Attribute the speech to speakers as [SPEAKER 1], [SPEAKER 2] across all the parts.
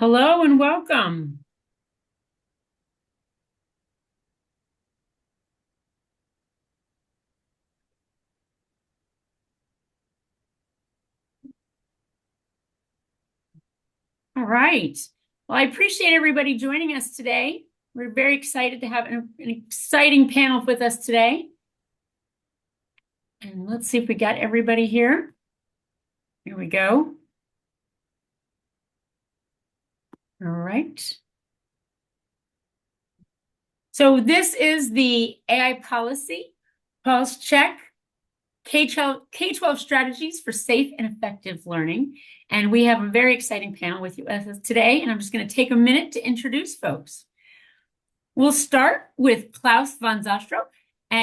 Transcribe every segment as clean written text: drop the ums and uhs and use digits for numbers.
[SPEAKER 1] Hello and welcome. All right. Well, I appreciate everybody joining us today. We're very excited to have an exciting panel with us today. And let's see if we got everybody here. Here we go. All right. So this is the AI policy pulse check K-12 strategies for safe and effective learning. And we have a very exciting panel with you today. And I'm just going to take a minute to introduce folks. We'll start with Klaus von Zastrow,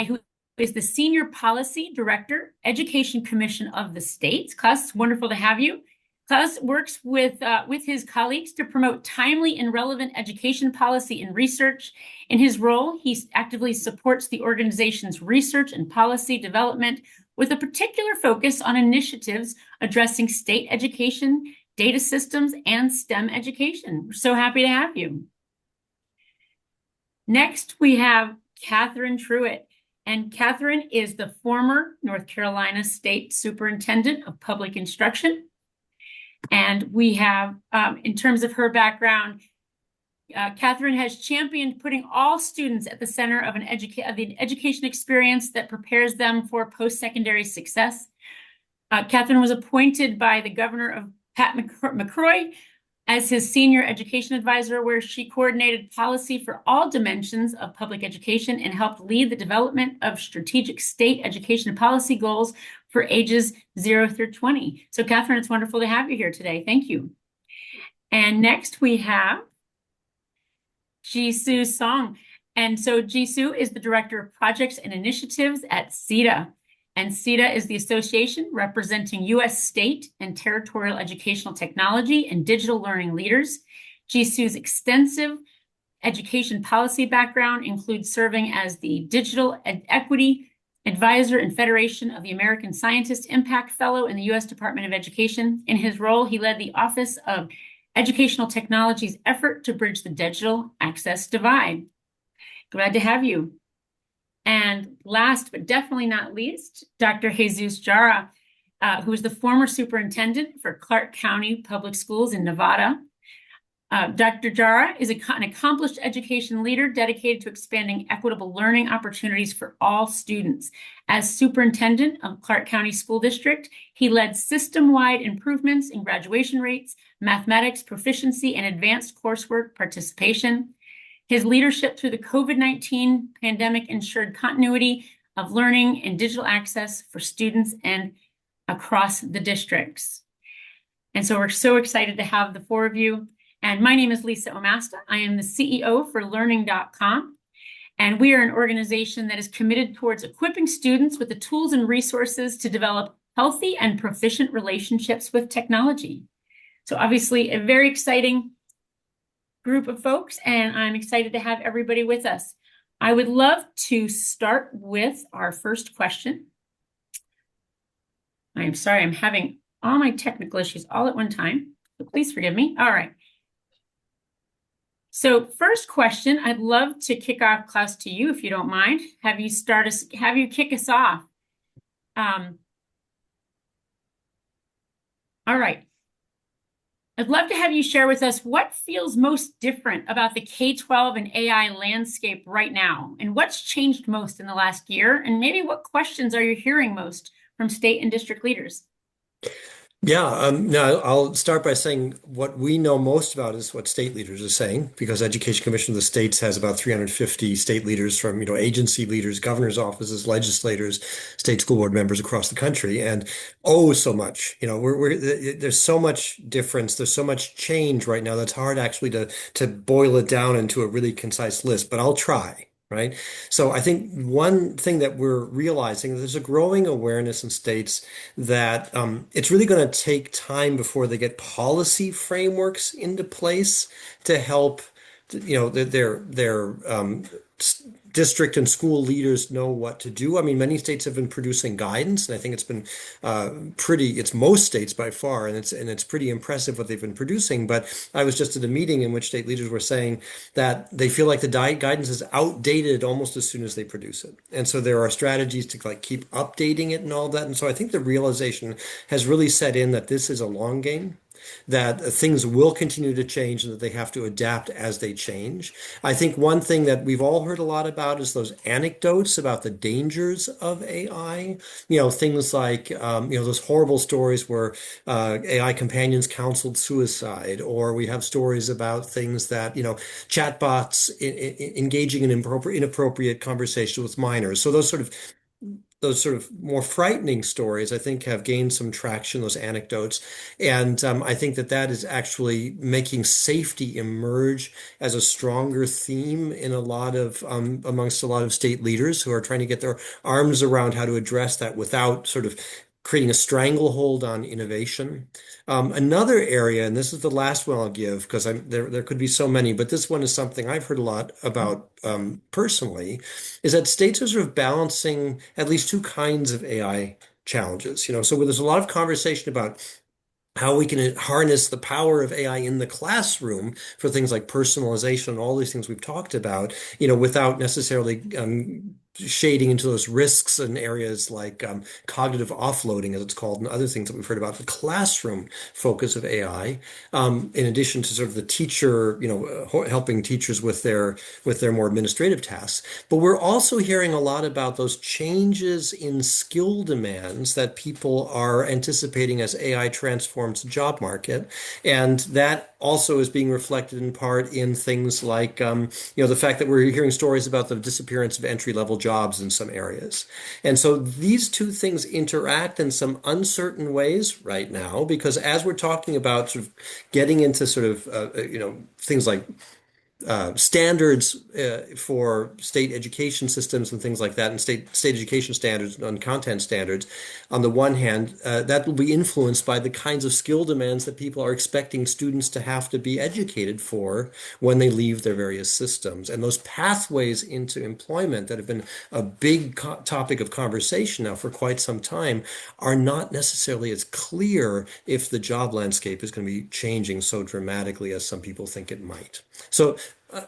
[SPEAKER 1] who is the Senior Policy Director, Education Commission of the States. Klaus, it's wonderful to have you. Klaus works with his colleagues to promote timely and relevant education policy and research. In his role, he actively supports the organization's research and policy development with a particular focus on initiatives addressing state education, data systems, and STEM education. We're so happy to have you. Next, we have Catherine Truitt. And Catherine is the former North Carolina State Superintendent of Public Instruction. And we have, in terms of her background, Catherine has championed putting all students at the center of an education experience that prepares them for post-secondary success. Catherine was appointed by the governor of Pat McCrory as his senior education advisor, where she coordinated policy for all dimensions of public education and helped lead the development of strategic state education policy goals for ages 0 through 20. So Catherine, it's wonderful to have you here today. Thank you. And next we have Jisoo Song. And so Jisoo is the Director of Projects and Initiatives at CETA. And CETA is the association representing U.S. state and territorial educational technology and digital learning leaders. Jisoo's extensive education policy background includes serving as the Digital Equity Advisor and Federation of the American Scientist Impact Fellow in the U.S. Department of Education. In his role, he led the Office of Educational Technology's effort to bridge the digital access divide. Glad to have you. And last, but definitely not least, Dr. Jesus Jara, who is the former superintendent for Clark County Public Schools in Nevada. Dr. Jara is an accomplished education leader dedicated to expanding equitable learning opportunities for all students. As superintendent of Clark County School District, he led system-wide improvements in graduation rates, mathematics proficiency, and advanced coursework participation. His leadership through the COVID-19 pandemic ensured continuity of learning and digital access for students and across the districts. And so we're so excited to have the four of you. And my name is Lisa Omasta. I am the CEO for Learning.com. And we are an organization that is committed towards equipping students with the tools and resources to develop healthy and proficient relationships with technology. So obviously a very exciting group of folks, and I'm excited to have everybody with us. I would love to start with our first question. I'm sorry, I'm having all my technical issues all at one time, so please forgive me. All right. So first question, I'd love to kick off, Klaus, to you, if you don't mind. Have you kick us off. All right. I'd love to have you share with us what feels most different about the K-12 and AI landscape right now, and what's changed most in the last year, and maybe what questions are you hearing most from state and district leaders?
[SPEAKER 2] Yeah, now I'll start by saying what we know most about is what state leaders are saying, because Education Commission of the States has about 350 state leaders from, agency leaders, governor's offices, legislators, state school board members across the country, and oh, so much. There's so much difference, there's so much change right now that's hard actually to boil it down into a really concise list, but I'll try. Right. So I think one thing that we're realizing is there's a growing awareness in states that it's really going to take time before they get policy frameworks into place to help district and school leaders know what to do. I mean, many states have been producing guidance, and I think it's been it's most states by far, and it's pretty impressive what they've been producing. But I was just at a meeting in which state leaders were saying that they feel like the guidance is outdated almost as soon as they produce it, and so there are strategies to like keep updating it and all that. And so I think the realization has really set in that this is a long game, that things will continue to change and that they have to adapt as they change. I think one thing that we've all heard a lot about is those anecdotes about the dangers of AI. Things like, those horrible stories where AI companions counseled suicide, or we have stories about things that, chatbots engaging in inappropriate conversation with minors. So those sort of more frightening stories, I think, have gained some traction, those anecdotes. And I think that that is actually making safety emerge as a stronger theme in amongst a lot of state leaders who are trying to get their arms around how to address that without sort of creating a stranglehold on innovation. Another area, and this is the last one I'll give because there could be so many, but this one is something I've heard a lot about personally, is that states are sort of balancing at least two kinds of AI challenges. So there's a lot of conversation about how we can harness the power of AI in the classroom for things like personalization and all these things we've talked about, without necessarily shading into those risks in areas like cognitive offloading, as it's called, and other things that we've heard about, the classroom focus of AI, in addition to sort of the teacher, helping teachers with their more administrative tasks. But we're also hearing a lot about those changes in skill demands that people are anticipating as AI transforms the job market. And that also is being reflected in part in things like, the fact that we're hearing stories about the disappearance of entry-level jobs in some areas. And so these two things interact in some uncertain ways right now, because as we're talking about sort of getting into sort of, things like standards for state education systems and things like that, and state education standards and content standards. On the one hand, that will be influenced by the kinds of skill demands that people are expecting students to have to be educated for when they leave their various systems. And those pathways into employment that have been a big topic of conversation now for quite some time are not necessarily as clear if the job landscape is going to be changing so dramatically as some people think it might. So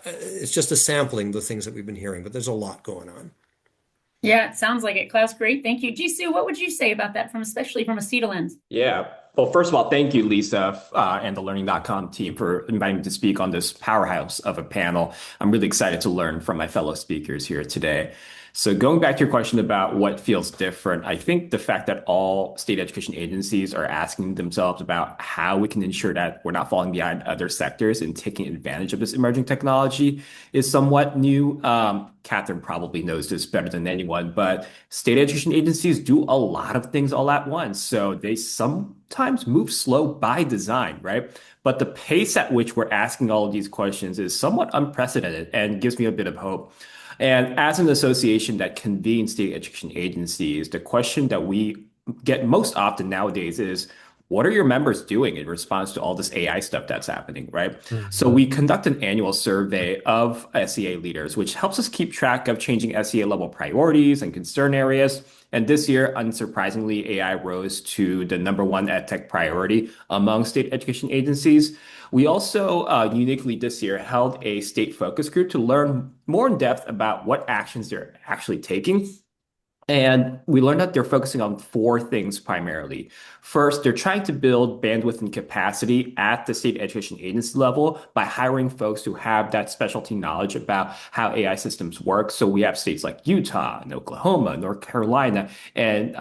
[SPEAKER 2] it's just a sampling of the things that we've been hearing, but there's a lot going on.
[SPEAKER 1] Yeah, it sounds like it. Klaus, great. Thank you. Jisoo, what would you say about that especially from a CETA lens?
[SPEAKER 3] Yeah. Well, first of all, thank you, Lisa, and the Learning.com team for inviting me to speak on this powerhouse of a panel. I'm really excited to learn from my fellow speakers here today. So going back to your question about what feels different, I think the fact that all state education agencies are asking themselves about how we can ensure that we're not falling behind other sectors and taking advantage of this emerging technology is somewhat new. Catherine probably knows this better than anyone, but state education agencies do a lot of things all at once. So they sometimes move slow by design, right? But the pace at which we're asking all of these questions is somewhat unprecedented and gives me a bit of hope. And as an association that convenes state education agencies, the question that we get most often nowadays is, what are your members doing in response to all this AI stuff that's happening, right? So we conduct an annual survey of SEA leaders, which helps us keep track of changing SEA level priorities and concern areas. And this year, unsurprisingly, AI rose to the #1 EdTech priority among state education agencies. We also uniquely this year held a state focus group to learn more in depth about what actions they're actually taking. And we learned that they're focusing on four things primarily. First, they're trying to build bandwidth and capacity at the state education agency level by hiring folks who have that specialty knowledge about how AI systems work. So we have states like Utah and Oklahoma, North Carolina, and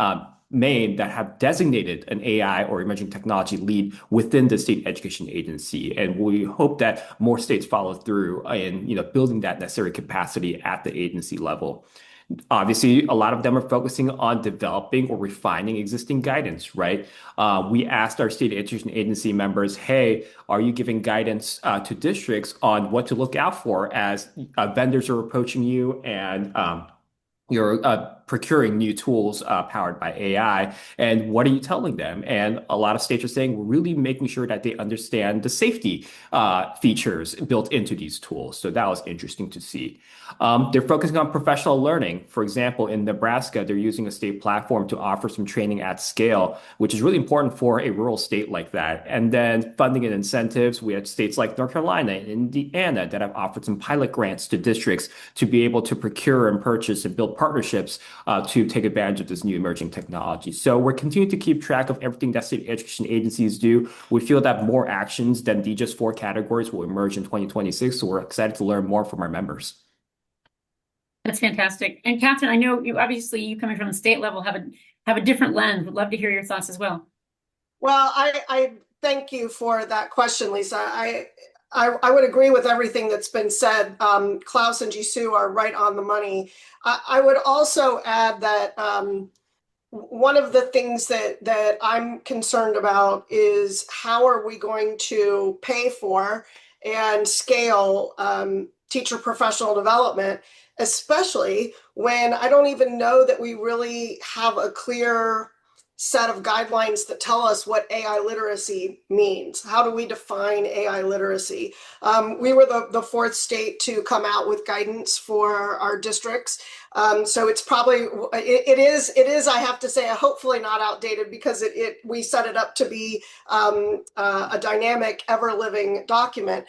[SPEAKER 3] Maine that have designated an AI or emerging technology lead within the state education agency. And we hope that more states follow through in building that necessary capacity at the agency level. Obviously, a lot of them are focusing on developing or refining existing guidance, right? We asked our state education agency members, hey, are you giving guidance to districts on what to look out for as vendors are approaching you and you're procuring new tools powered by AI. And what are you telling them? And a lot of states are saying we're really making sure that they understand the safety features built into these tools. So that was interesting to see. They're focusing on professional learning. For example, in Nebraska, they're using a state platform to offer some training at scale, which is really important for a rural state like that. And then funding and incentives, we have states like North Carolina and Indiana that have offered some pilot grants to districts to be able to procure and purchase and build partnerships to take advantage of this new emerging technology. So we're continuing to keep track of everything that state education agencies do. We feel that more actions than the just four categories will emerge in 2026. So we're excited to learn more from our members.
[SPEAKER 1] That's fantastic. And Catherine, I know you coming from the state level have a different lens. Would love to hear your thoughts as well.
[SPEAKER 4] Well, I thank you for that question, Lisa. I would agree with everything that's been said. Klaus and Jisoo are right on the money. I would also add that one of the things that I'm concerned about is how are we going to pay for and scale teacher professional development, especially when I don't even know that we really have a clear set of guidelines that tell us what AI literacy means. How do we define AI literacy? We were the fourth state to come out with guidance for our districts. So it's probably, it is, I have to say, hopefully not outdated because we set it up to be a dynamic, ever-living document.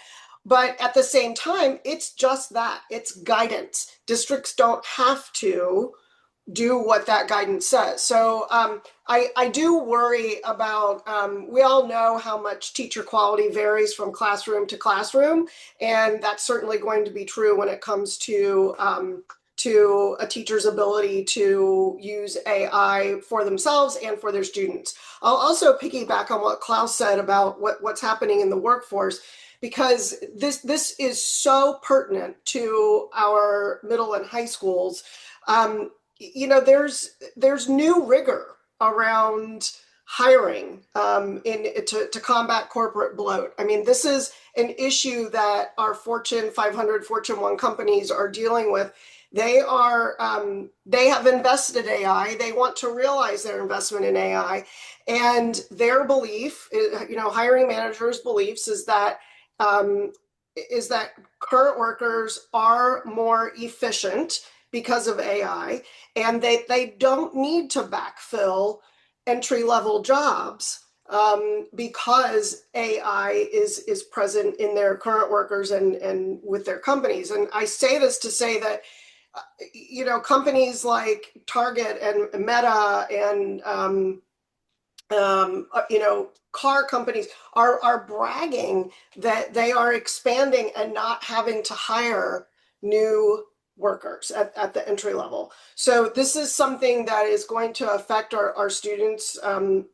[SPEAKER 4] But at the same time, it's just that, it's guidance. Districts don't have to do what that guidance says. So I do worry about, we all know how much teacher quality varies from classroom to classroom, and that's certainly going to be true when it comes to a teacher's ability to use AI for themselves and for their students. I'll also piggyback on what Klaus said about what's happening in the workforce, because this is so pertinent to our middle and high schools. There's new rigor around hiring to combat corporate bloat. I mean, this is an issue that our Fortune 500, Fortune 1 companies are dealing with. They have invested in AI. They want to realize their investment in AI, and their belief, hiring managers' beliefs is that current workers are more efficient because of AI, and they don't need to backfill entry-level jobs because AI is present in their current workers and with their companies. And I say this to say that companies like Target and Meta and car companies are bragging that they are expanding and not having to hire new workers at the entry level. So this is something that is going to affect our students, in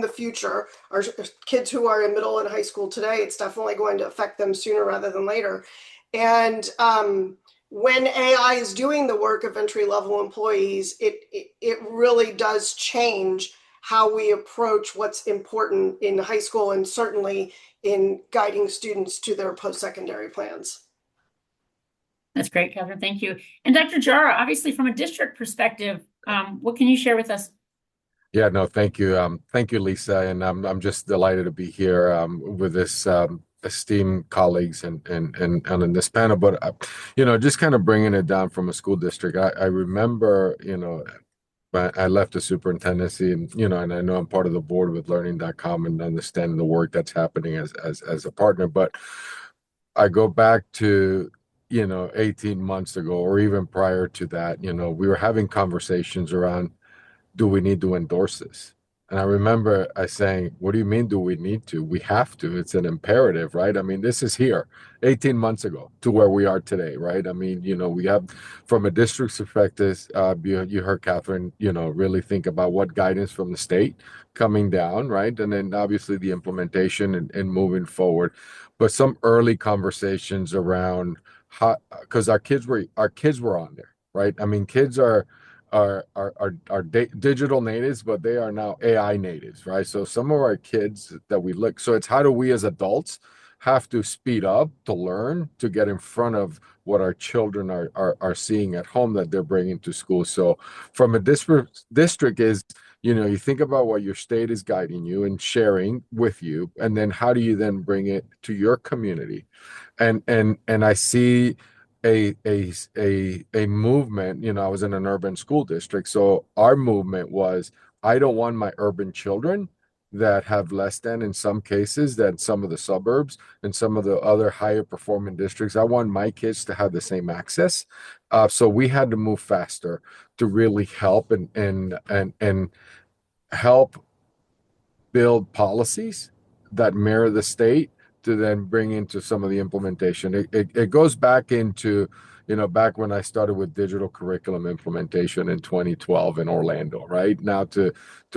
[SPEAKER 4] the future. Our kids who are in middle and high school today, it's definitely going to affect them sooner rather than later. And when AI is doing the work of entry-level employees, it really does change how we approach what's important in high school and certainly in guiding students to their post-secondary plans.
[SPEAKER 1] That's great, Catherine. Thank you. And Dr. Jara, obviously from a district perspective, what can you share with us?
[SPEAKER 5] Yeah, no, thank you. Thank you, Lisa. And I'm just delighted to be here with this esteemed colleagues and in this panel. But just kind of bringing it down from a school district. I remember, I left the superintendency, and I know I'm part of the board with Learning.com and understanding the work that's happening as a partner. But I go back to 18 months ago, or even prior to that, we were having conversations around, do we need to endorse this? And I remember I saying, what do you mean, do we need to? We have to. It's an imperative, right? I mean, this is here 18 months ago to where we are today, right? I mean, we have, from a district's perspective, you heard Catherine, really think about what guidance from the state coming down, right? And then obviously the implementation and moving forward. But some early conversations around how, because our kids were on there, right? I mean, kids are digital natives, but they are now AI natives, right? So some of our kids that we look, so it's how do we as adults have to speed up to learn, to get in front of what our children are seeing at home that they're bringing to school. So from a district is, you think about what your state is guiding you and sharing with you, and then how do you then bring it to your community? And I see a movement. I was in an urban school district, so our movement was, I don't want my urban children that have less than, in some cases, than some of the suburbs and some of the other higher performing districts. I want my kids to have the same access. So we had to move faster to really help and help build policies that mirror the state to then bring into some of the implementation. It goes back into, back when I started with digital curriculum implementation in 2012 in Orlando, right? Now to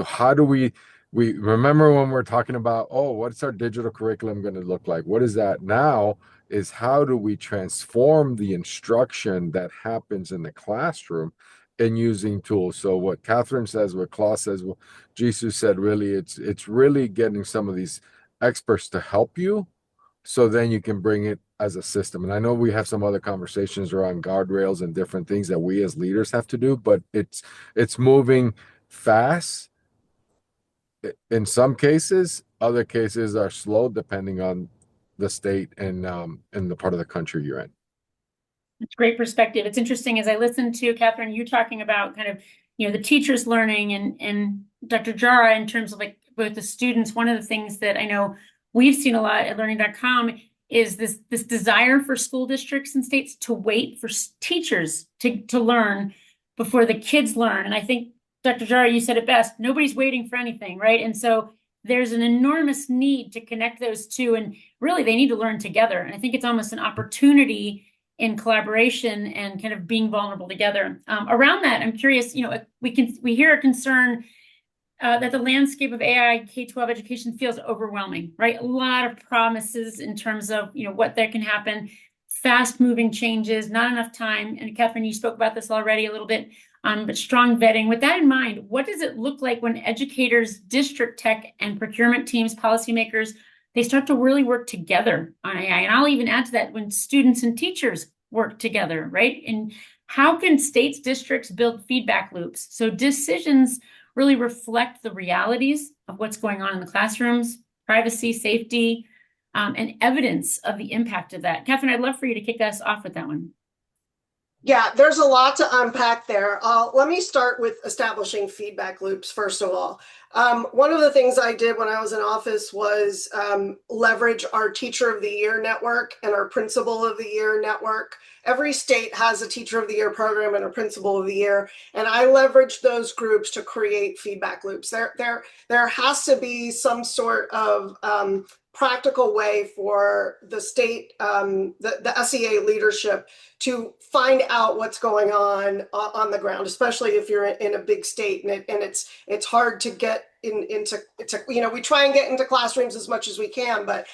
[SPEAKER 5] how do we remember when we're talking about, oh, what's our digital curriculum going to look like? What is that now? Is how do we transform the instruction that happens in the classroom and using tools? So what Catherine says, what Claus says, what Jesus said, really, it's really getting some of these experts to help you, so then you can bring it as a system. And I know we have some other conversations around guardrails and different things that we as leaders have to do, but it's moving fast in some cases. Other cases are slow depending on the state and the part of the country you're in.
[SPEAKER 1] It's great perspective. It's interesting as I listen to Catherine, you talking about kind of, the teachers learning and Dr. Jara in terms of like both the students. One of the things that I know we've seen a lot at Learning.com is this desire for school districts and states to wait for teachers to learn before the kids learn. And I think, Dr. Jara, you said it best, nobody's waiting for anything, right? And so there's an enormous need to connect those two, and really they need to learn together. And I think it's almost an opportunity in collaboration and kind of being vulnerable together. Around that, I'm curious, we hear a concern that the landscape of AI K-12 education feels overwhelming, right? A lot of promises in terms of, what that can happen, fast moving changes, not enough time. And Catherine, you spoke about this already a little bit, but strong vetting. With that in mind, what does it look like when educators, district tech and procurement teams, policymakers, they start to really work together on AI? And I'll even add to that, when students and teachers work together, right? And how can states, districts build feedback loops so decisions really reflect the realities of what's going on in the classrooms, privacy, safety, and evidence of the impact of that? Catherine, I'd love for you to kick us off with that one.
[SPEAKER 4] Yeah, there's a lot to unpack there. Let me start with establishing feedback loops, first of all. One of the things I did when I was in office was leverage our Teacher of the Year network and our Principal of the Year network. Every state has a Teacher of the Year program and a Principal of the Year, and I leveraged those groups to create feedback loops. There has to be some sort of practical way for the state, the SEA leadership to find out what's going on the ground, especially if you're in a big state and it's hard to get into we try and get into classrooms as much as we can, but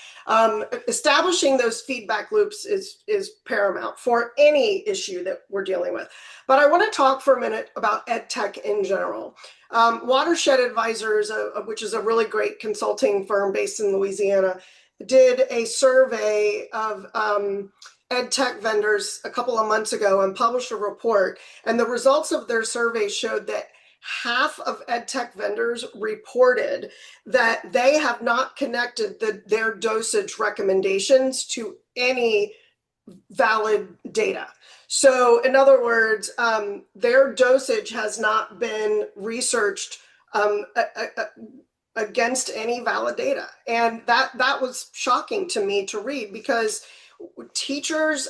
[SPEAKER 4] establishing those feedback loops is paramount for any issue that we're dealing with. But I want to talk for a minute about ed tech in general. Watershed Advisors, which is a really great consulting firm based in Louisiana, did a survey of ed tech vendors a couple of months ago and published a report. And the results of their survey showed that half of ed tech vendors reported that they have not connected their dosage recommendations to any valid data. So in other words, their dosage has not been researched against any valid data. And that was shocking to me to read, because teachers,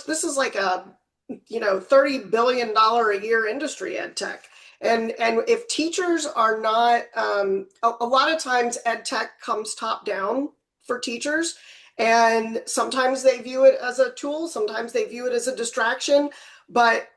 [SPEAKER 4] this is like a $30 billion a year industry, ed tech. And if teachers are not, a lot of times ed tech comes top down for teachers, and sometimes they view it as a tool, sometimes they view it as a distraction. But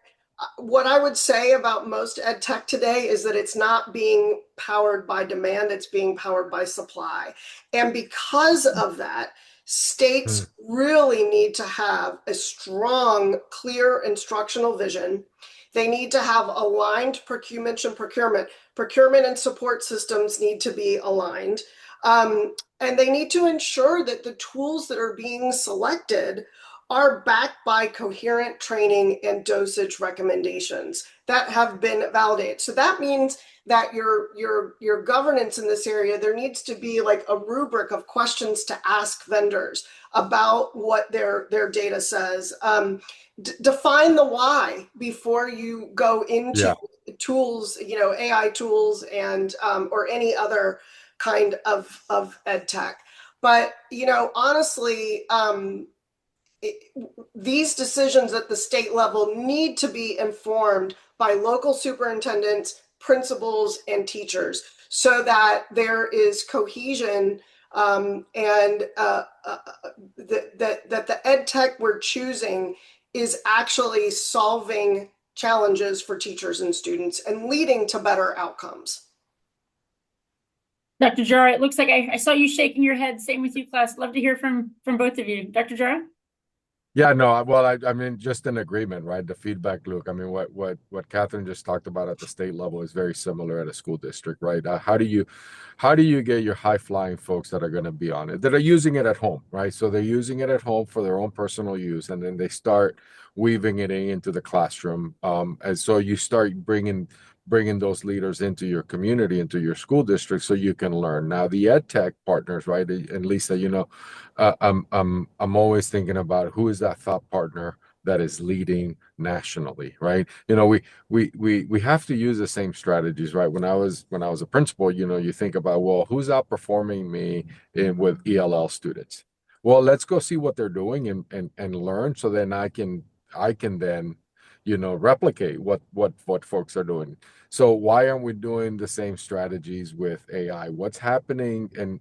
[SPEAKER 4] what I would say about most ed tech today is that it's not being powered by demand, it's being powered by supply. And because of that, states really need to have a strong, clear instructional vision. They need to have aligned procurement and support systems need to be aligned. And they need to ensure that the tools that are being selected are backed by coherent training and dosage recommendations that have been validated. So that means that your governance in this area, there needs to be like a rubric of questions to ask vendors about what their data says. Define the why before you go into
[SPEAKER 5] Yeah.
[SPEAKER 4] tools, AI tools and or any other kind of ed tech. But honestly, these decisions at the state level need to be informed by local superintendents, principals, and teachers so that there is cohesion and that the ed tech we're choosing is actually solving challenges for teachers and students and leading to better outcomes.
[SPEAKER 1] Dr. Jara, it looks like I saw you shaking your head. Same with you, class. Love to hear from both of you. Dr. Jara?
[SPEAKER 5] Yeah, no, well, I mean, just in agreement, right? The feedback loop. I mean, what Catherine just talked about at the state level is very similar at a school district, right? How do you get your high flying folks that are going to be on it, that are using it at home, right? So they're using it at home for their own personal use, and then they start weaving it into the classroom. And so you start bringing those leaders into your community, into your school district, so you can learn. Now, the ed tech partners, right? And Lisa, I'm always thinking about who is that thought partner that is leading nationally, right? We have to use the same strategies, right? When I was a principal, you think about, well, who's outperforming me with ELL students? Well, let's go see what they're doing and learn, so then I can then replicate what folks are doing. So why aren't we doing the same strategies with AI? What's happening in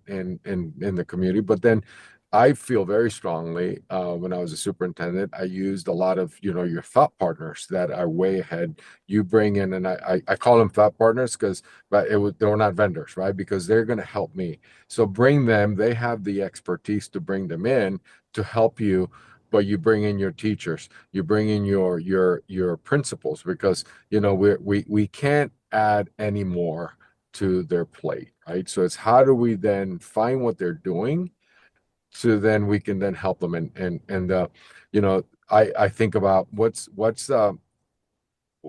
[SPEAKER 5] the community? But then I feel very strongly, when I was a superintendent, I used a lot of, your thought partners that are way ahead. You bring in, and I call them thought partners because, but they were not vendors, right? Because they're going to help me. So bring them, they have the expertise to bring them in to help you, but you bring in your teachers, you bring in your principals, because, we can't add any more to their plate, right? So it's how do we then find what they're doing, so then we can then help them, I think about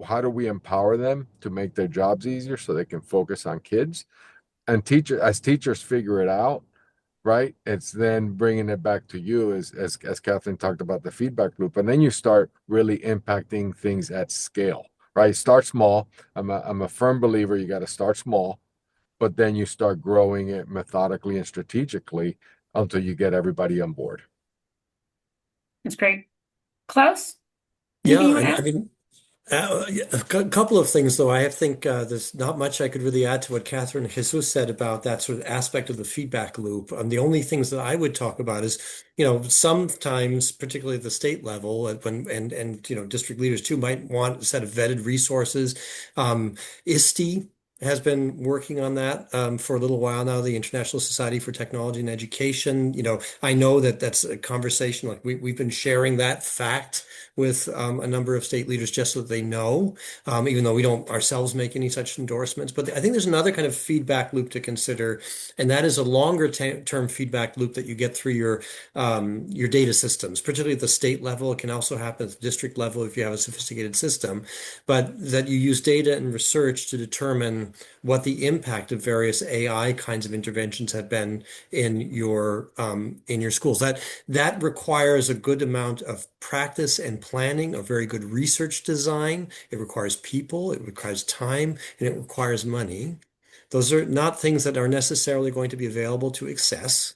[SPEAKER 5] how do we empower them to make their jobs easier so they can focus on kids, and teachers figure it out, right? It's then bringing it back to you, as Catherine talked about, the feedback loop, and then you start really impacting things at scale, right? Start small. I'm a firm believer you got to start small, but then you start growing it methodically and strategically until you get everybody on board.
[SPEAKER 1] That's great. Klaus?
[SPEAKER 2] Yeah,
[SPEAKER 1] Anything you want to
[SPEAKER 2] I
[SPEAKER 1] add?
[SPEAKER 2] mean, a couple of things, though. I think there's not much I could really add to what Catherine and Jesus said about that sort of aspect of the feedback loop. The only things that I would talk about is, sometimes, particularly at the state level, and district leaders too might want a set of vetted resources. ISTE has been working on that for a little while now, the International Society for Technology and Education. I know that that's a conversation, like we've been sharing that fact with a number of state leaders just so that they know, even though we don't ourselves make any such endorsements. But I think there's another kind of feedback loop to consider, and that is a longer term feedback loop that you get through your data systems, particularly at the state level. It can also happen at the district level if you have a sophisticated system, but that you use data and research to determine what the impact of various AI kinds of interventions have been in your schools. That requires a good amount of practice and planning, a very good research design. It requires people, it requires time, and it requires money. Those are not things that are necessarily going to be available to access.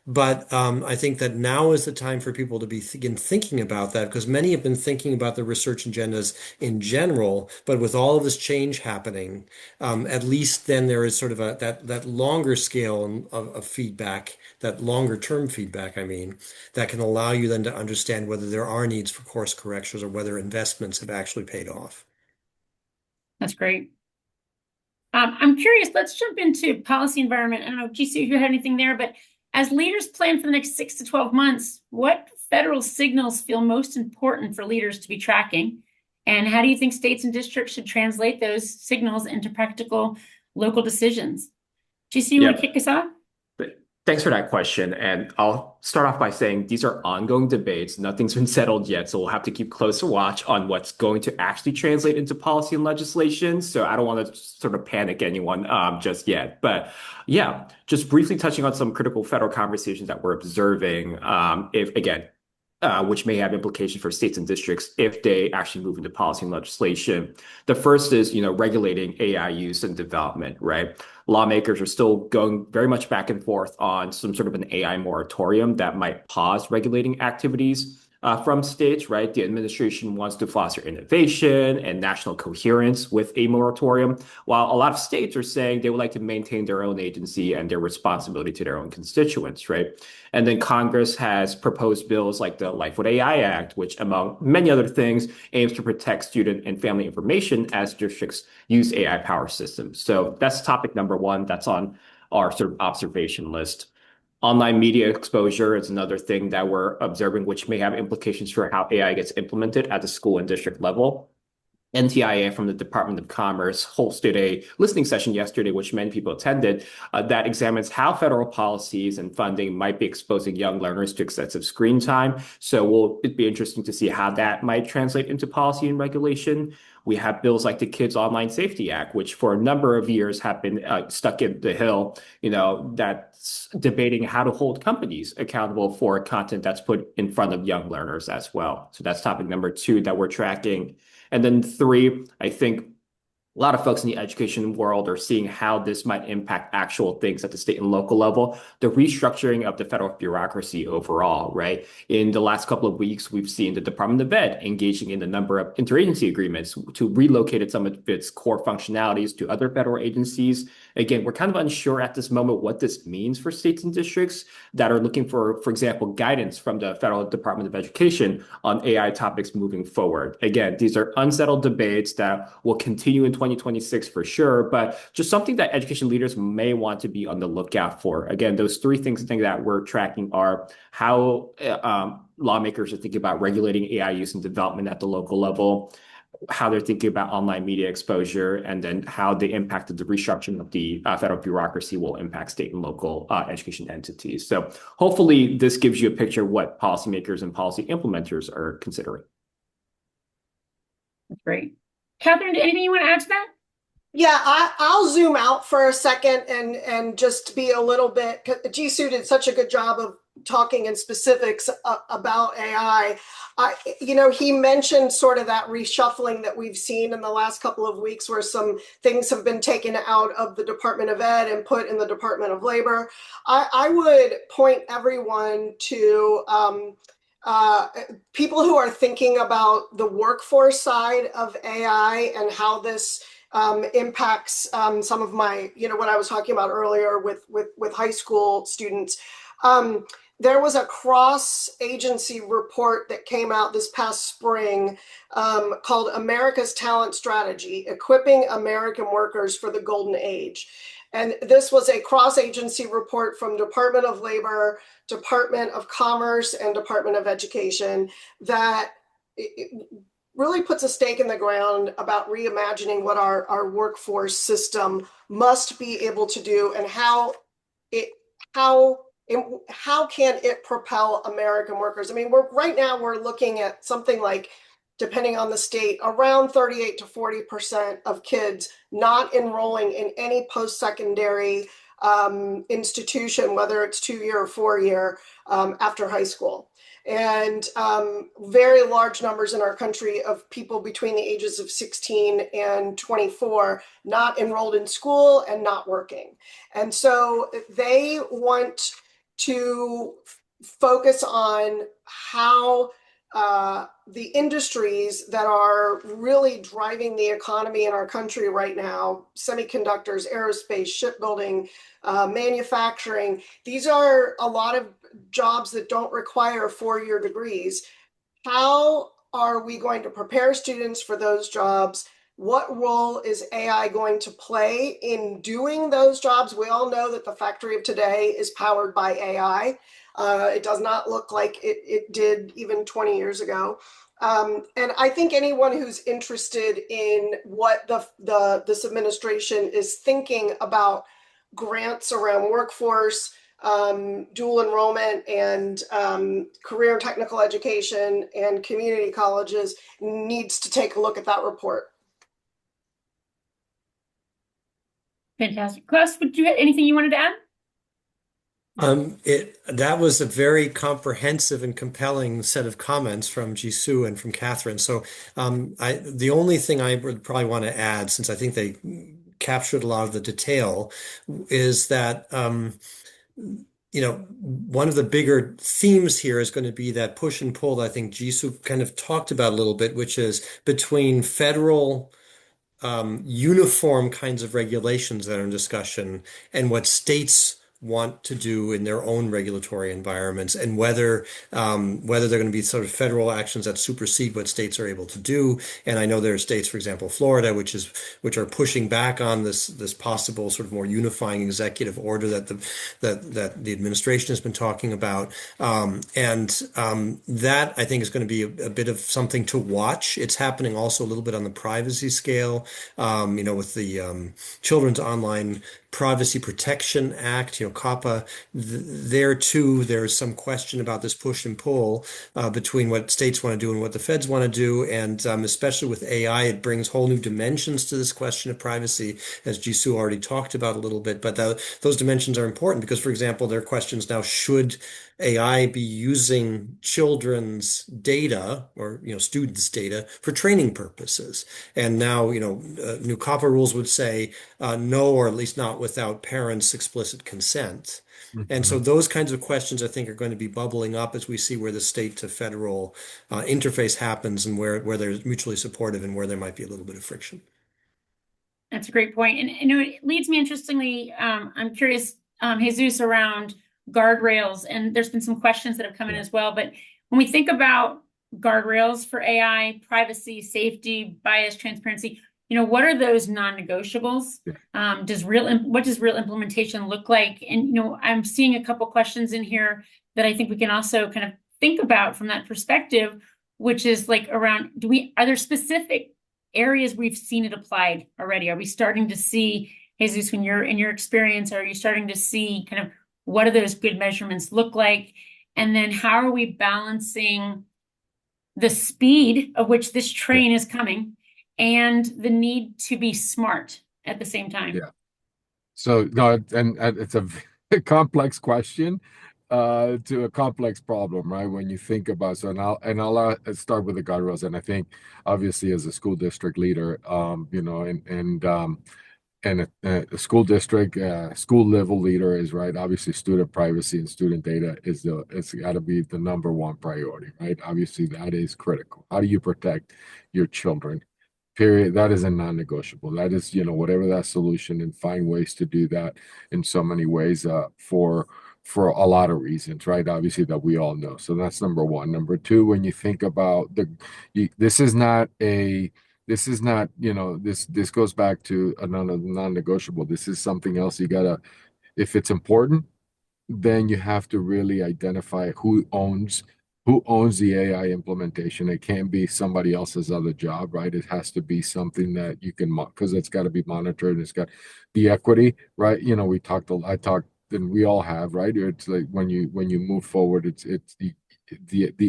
[SPEAKER 2] But I think that now is the time for people to begin thinking about that, because many have been thinking about the research agendas in general, but with all of this change happening, at least then there is sort of that longer scale of feedback, that longer term feedback, I mean, that can allow you then to understand whether there are needs for course corrections or whether investments have actually paid off.
[SPEAKER 1] That's great. I'm curious, let's jump into policy environment. I don't know, GC, if you had anything there, but as leaders plan for the next 6 to 12 months, what federal signals feel most important for leaders to be tracking? And how do you think states and districts should translate those signals into practical local decisions? GC, you want to kick us off?
[SPEAKER 3] Thanks for that question. And I'll start off by saying these are ongoing debates. Nothing's been settled yet. So we'll have to keep closer watch on what's going to actually translate into policy and legislation. So I don't want to sort of panic anyone just yet. But yeah, just briefly touching on some critical federal conversations that we're observing. If again, which may have implications for states and districts if they actually move into policy and legislation. The first is, regulating AI use and development, right? Lawmakers are still going very much back and forth on some sort of an AI moratorium that might pause regulating activities from states, right? The administration wants to foster innovation and national coherence with a moratorium, while a lot of states are saying they would like to maintain their own agency and their responsibility to their own constituents, right? And then Congress has proposed bills like the Life with AI Act, which, among many other things, aims to protect student and family information as districts use AI power systems. So that's topic number one. That's on our sort of observation list. Online media exposure is another thing that we're observing, which may have implications for how AI gets implemented at the school and district level. NTIA from the Department of Commerce hosted a listening session yesterday, which many people attended, that examines how federal policies and funding might be exposing young learners to excessive screen time. So it'd be interesting to see how that might translate into policy and regulation. We have bills like the Kids Online Safety Act, which for a number of years have been stuck in the hill, that's debating how to hold companies accountable for content that's put in front of young learners as well. So that's topic number two that we're tracking. And then three, I think a lot of folks in the education world are seeing how this might impact actual things at the state and local level, the restructuring of the federal bureaucracy overall, right? In the last couple of weeks, we've seen the Department of Ed engaging in a number of interagency agreements to relocate some of its core functionalities to other federal agencies. Again, we're kind of unsure at this moment what this means for states and districts that are looking for example, guidance from the Federal Department of Education on AI topics moving forward. Again, these are unsettled debates that will continue in 2026 for sure, but just something that education leaders may want to be on the lookout for. Again, those three things I think that we're tracking are how lawmakers are thinking about regulating AI use and development at the local level, how they're thinking about online media exposure, and then how the impact of the restructuring of the federal bureaucracy will impact state and local education entities. So hopefully this gives you a picture of what policymakers and policy implementers are considering.
[SPEAKER 1] That's great. Catherine, anything you want to add to that?
[SPEAKER 4] Yeah, I'll zoom out for a second and just be a little bit. Jisoo did such a good job of talking in specifics about AI. He mentioned sort of that reshuffling that we've seen in the last couple of weeks, where some things have been taken out of the Department of Ed and put in the Department of Labor. I would point everyone to people who are thinking about the workforce side of AI and how this impacts some of my, what I was talking about earlier with high school students. There was a cross-agency report that came out this past spring called America's Talent Strategy, Equipping American Workers for the Golden Age. And this was a cross-agency report from Department of Labor, Department of Commerce, and Department of Education that really puts a stake in the ground about reimagining what our workforce system must be able to do and how can it propel American workers. I mean, right now we're looking at something like, depending on the state, around 38 to 40% of kids not enrolling in any post-secondary institution, whether it's 2-year or 4-year after high school. And very large numbers in our country of people between the ages of 16 and 24 not enrolled in school and not working. And so they want to focus on how the industries that are really driving the economy in our country right now, semiconductors, aerospace, shipbuilding, manufacturing, these are a lot of jobs that don't require 4-year degrees. How are we going to prepare students for those jobs? What role is AI going to play in doing those jobs? We all know that the factory of today is powered by AI. It does not look like it did even 20 years ago. And I think anyone who's interested in what this administration is thinking about grants around workforce, dual enrollment and career and technical education and community colleges needs to take a look at that report.
[SPEAKER 1] Fantastic. Klaus, would you have anything you wanted to add?
[SPEAKER 2] That was a very comprehensive and compelling set of comments from Jisoo and from Catherine. So, the only thing I would probably want to add, since I think they captured a lot of the detail, is that one of the bigger themes here is going to be that push and pull that I think Jisoo kind of talked about a little bit, which is between federal uniform kinds of regulations that are in discussion and what states want to do in their own regulatory environments, and whether they're going to be sort of federal actions that supersede what states are able to do. And I know there are states, for example, Florida, which are pushing back on this possible sort of more unifying executive order that the administration has been talking about. That I think is going to be a bit of something to watch. It's happening also a little bit on the privacy scale, with the Children's Online Privacy Protection Act, COPPA. There too, there's some question about this push and pull between what states want to do and what the feds want to do. And especially with AI, it brings whole new dimensions to this question of privacy, as Jisoo already talked about a little bit. But those dimensions are important because, for example, there are questions now, should AI be using children's data or students' data for training purposes? And now new COPPA rules would say no, or at least not without parents' explicit consent. And so those kinds of questions I think are going to be bubbling up as we see where the state to federal interface happens, and where they're mutually supportive and where there might be a little bit of friction.
[SPEAKER 1] That's a great point. And it leads me, interestingly, I'm curious, Jesus, around guardrails, and there's been some questions that have come in as well. But when we think about guardrails for AI, privacy, safety, bias, transparency, what are those non-negotiables? What does real implementation look like? And I'm seeing a couple questions in here that I think we can also kind of think about from that perspective, which is like around, are there specific areas we've seen it applied already? Are we starting to see, Jesus, in your experience, are you starting to see kind of what do those good measurements look like? And then how are we balancing the speed of which this train is coming and the need to be smart at the same time?
[SPEAKER 5] Yeah. So no, and it's a complex question to a complex problem, right? When you think about I'll start with the guardrails, and I think obviously as a school district leader, and a school district, school level leader is right. Obviously, student privacy and student data it's got to be the number one priority, right? Obviously, that is critical. How do you protect your children? Period. That is a non-negotiable. That is, whatever that solution, and find ways to do that in so many ways for a lot of reasons, right? Obviously, that we all know. So that's number one. Number two, when you think about this is not, this goes back to a non-negotiable. This is something else if it's important, then you have to really identify who owns the AI implementation. It can't be somebody else's other job, right? It has to be something that you can, because it's got to be monitored. It's got the equity, right? I talked, and we all have, right? It's like when you move forward, it's the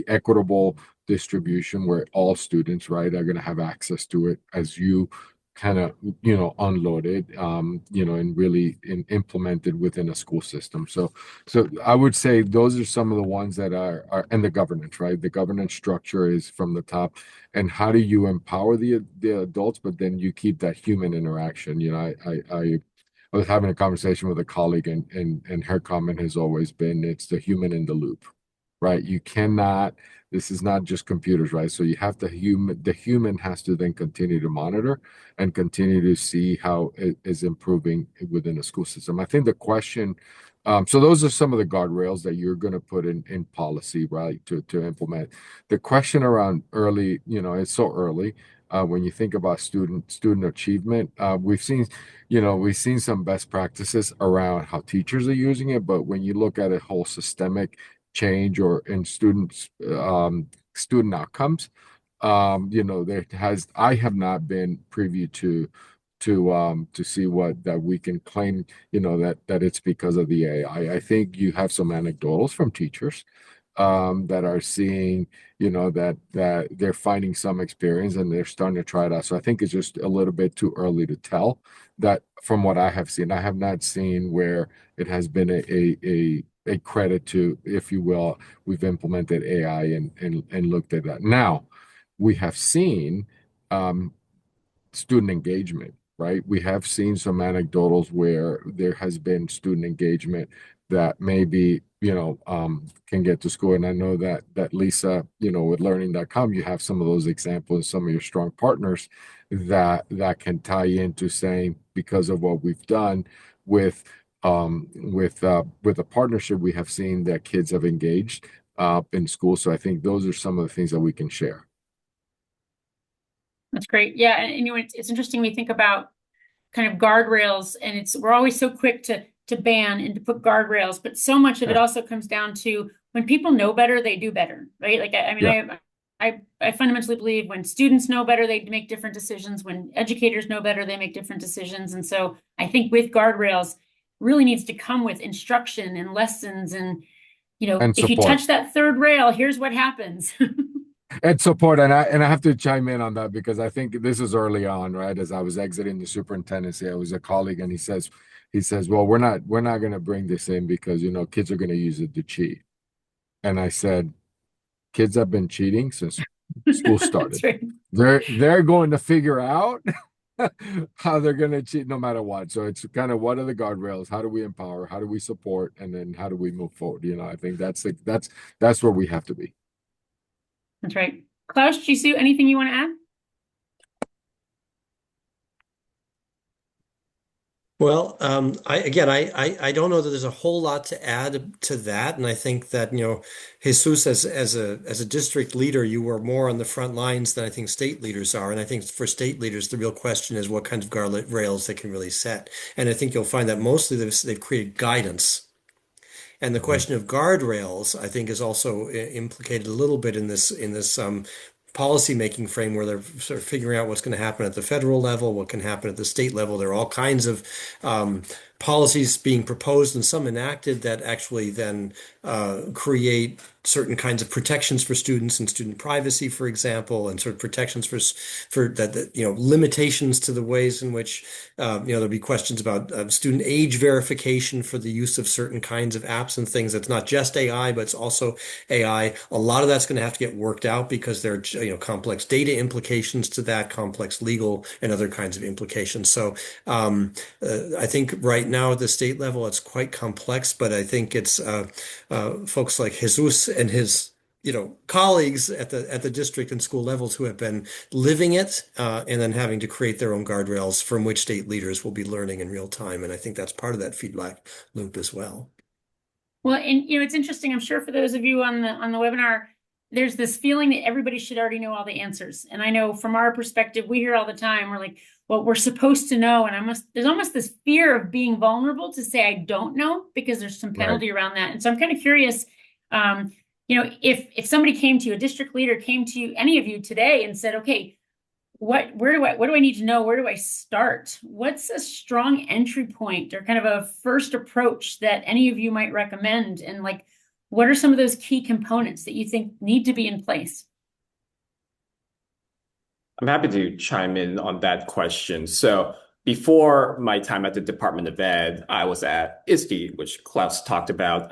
[SPEAKER 5] equitable distribution where all students, right, are going to have access to it as you kind of unloaded and really implemented within a school system. So I would say those are some of the ones that are and the governance, right? The governance structure is from the top, and how do you empower the adults, but then you keep that human interaction. I was having a conversation with a colleague, and her comment has always been, it's the human in the loop, right? This is not just computers, right? So you have the human has to then continue to monitor and continue to see how it is improving within a school system. I think the question, so those are some of the guardrails that you're going to put in policy, right, to implement. The question around early, it's so early. When you think about student achievement, we've seen some best practices around how teachers are using it, but when you look at a whole systemic change or in student outcomes, I have not been privy to to see what that we can claim, that it's because of the AI. I think you have some anecdotals from teachers that are seeing, that they're finding some experience and they're starting to try it out. So I think it's just a little bit too early to tell that from what I have seen. I have not seen where it has been a credit to, if you will, we've implemented AI and looked at that. Now, we have seen student engagement, right? We have seen some anecdotals where there has been student engagement that maybe, can get to school. And I know that Lisa, with Learning.com, you have some of those examples, some of your strong partners that can tie into saying, because of what we've done with a partnership, we have seen that kids have engaged in school. So I think those are some of the things that we can share.
[SPEAKER 1] That's great. Yeah, and it's interesting. We think about kind of guardrails, and we're always so quick to ban and to put guardrails, but so much of it also comes down to when people know better, they do better, right? Like I fundamentally believe when students know better, they make different decisions. When educators know better, they make different decisions. And so I think with guardrails, really needs to come with instruction and lessons, and
[SPEAKER 5] And
[SPEAKER 1] if you
[SPEAKER 5] support.
[SPEAKER 1] touch that third rail, here's what happens.
[SPEAKER 5] And support, and I have to chime in on that because I think this is early on, right? As I was exiting the superintendency, I was a colleague, and he says, "Well, we're not going to bring this in because kids are going to use it to cheat." And I said, "Kids have been cheating since school started.
[SPEAKER 1] That's right.
[SPEAKER 5] They're going to figure out how they're going to cheat no matter what. So it's kind of, what are the guardrails? How do we empower? How do we support? And then how do we move forward? I think that's where we have to be."
[SPEAKER 1] That's right. Klaus, Jisoo, anything you want to add?
[SPEAKER 2] Well, I don't know that there's a whole lot to add to that, and I think that Jesus, as a district leader, you were more on the front lines than I think state leaders are, and I think for state leaders, the real question is what kinds of guardrails they can really set, and I think you'll find that mostly they've created guidance. And the question of guardrails, I think, is also implicated a little bit in this policy making frame where they're sort of figuring out what's going to happen at the federal level, what can happen at the state level. There are all kinds of policies being proposed and some enacted that actually then create certain kinds of protections for students and student privacy, for example, and sort of protections for that limitations to the ways in which there'll be questions about student age verification for the use of certain kinds of apps and things. That's not just AI, but it's also AI. A lot of that's going to have to get worked out because there are complex data implications to that, complex legal and other kinds of implications. So I think right now at the state level, it's quite complex, but I think it's folks like Jesus and his colleagues at the district and school levels who have been living it and then having to create their own guardrails from which state leaders will be learning in real time. And I think that's part of that feedback loop as well.
[SPEAKER 1] Well, and it's interesting. I'm sure for those of you on the webinar, there's this feeling that everybody should already know all the answers. And I know from our perspective, we hear all the time, we're like, well, we're supposed to know. And there's almost this fear of being vulnerable to say, I don't know, because there's some penalty around that. And so I'm kind of curious, if somebody came to you, a district leader came to you, any of you today and said, okay, what do I need to know? Where do I start? What's a strong entry point or kind of a first approach that any of you might recommend? And what are some of those key components that you think need to be in place?
[SPEAKER 3] I'm happy to chime in on that question. So before my time at the Department of Ed, I was at ISTE, which Klaus talked about.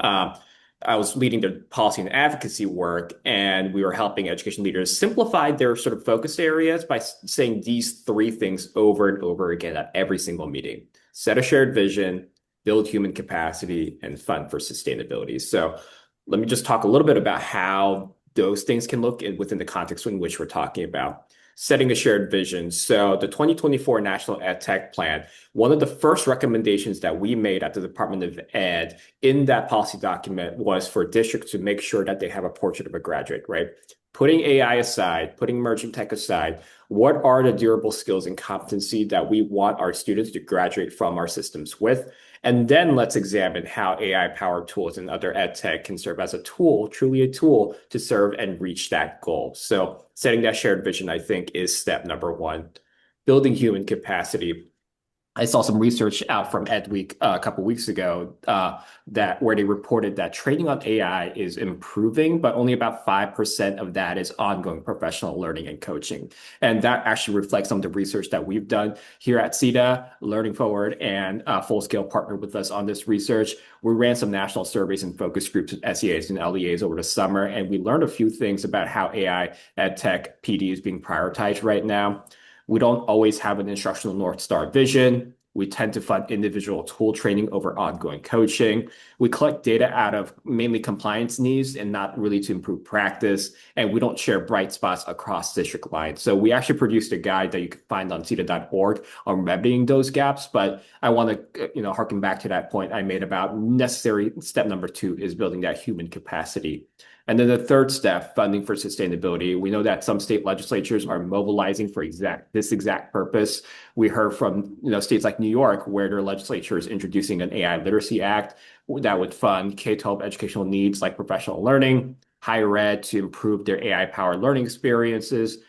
[SPEAKER 3] I was leading the policy and advocacy work, and we were helping education leaders simplify their sort of focus areas by saying these three things over and over again at every single meeting: set a shared vision, build human capacity, and fund for sustainability. So let me just talk a little bit about how those things can look within the context in which we're talking about. Setting a shared vision. So the 2024 National Ed Tech Plan, one of the first recommendations that we made at the Department of Ed in that policy document was for districts to make sure that they have a portrait of a graduate, right? Putting AI aside, putting emerging tech aside, what are the durable skills and competency that we want our students to graduate from our systems with? And then let's examine how AI-powered tools and other ed tech can serve as a tool, truly a tool to serve and reach that goal. So setting that shared vision, I think, is step number one. Building human capacity. I saw some research out from EdWeek a couple weeks ago that where they reported that training on AI is improving, but only about 5% of that is ongoing professional learning and coaching. And that actually reflects some of the research that we've done here at CETA, Learning Forward, and Fullscale partnered with us on this research. We ran some national surveys and focus groups with SEAs and LEAs over the summer, and we learned a few things about how AI ed tech PD is being prioritized right now. We don't always have an instructional North Star vision. We tend to fund individual tool training over ongoing coaching. We collect data out of mainly compliance needs and not really to improve practice. And we don't share bright spots across district lines. So we actually produced a guide that you can find on CETA.org on remedying those gaps. But I want to, harken back to that point I made about necessary step number 2 is building that human capacity. And then the third step, funding for sustainability. We know that some state legislatures are mobilizing for this exact purpose. We heard from states like New York, where their legislature is introducing an AI Literacy Act that would fund K-12 educational needs like professional learning, higher ed to improve their AI-powered learning experiences,